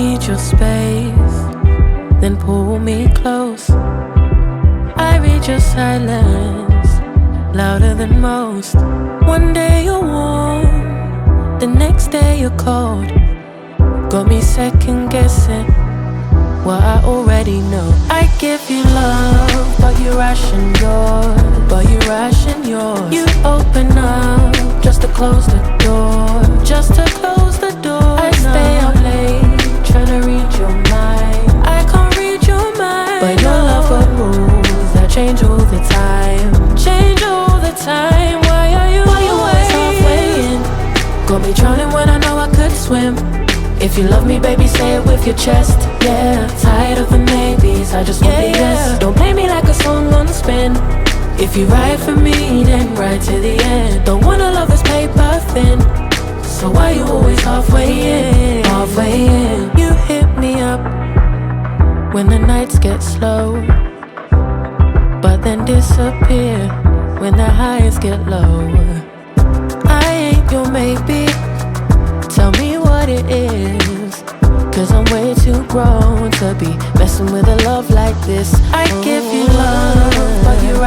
need your space, then pull me close. I read your silence, louder than most. One day you're warm, the next day you're cold. Got me second guessing what I already know. I give you love, but you ration yours. You open up just to close the door. I stay up late, tryna read your mind. I can't read your mind, but your love got rules that change all the time. Why are you always halfway in? Got me drowning when I know I could swim. If you love me, baby, say it with your chest. Yeah, tired of the maybes, I just want the yes. Don't play me like a song on spin. If you ride for me, then ride to the end. Don't wanna love this paper thin, so why you always halfway in? You hit me up when the nights get slow, but then disappear when the highs get low. I ain't your maybe, tell me what it is, 'cause I'm way too grown to be messing with a love like this. I give you love, but you're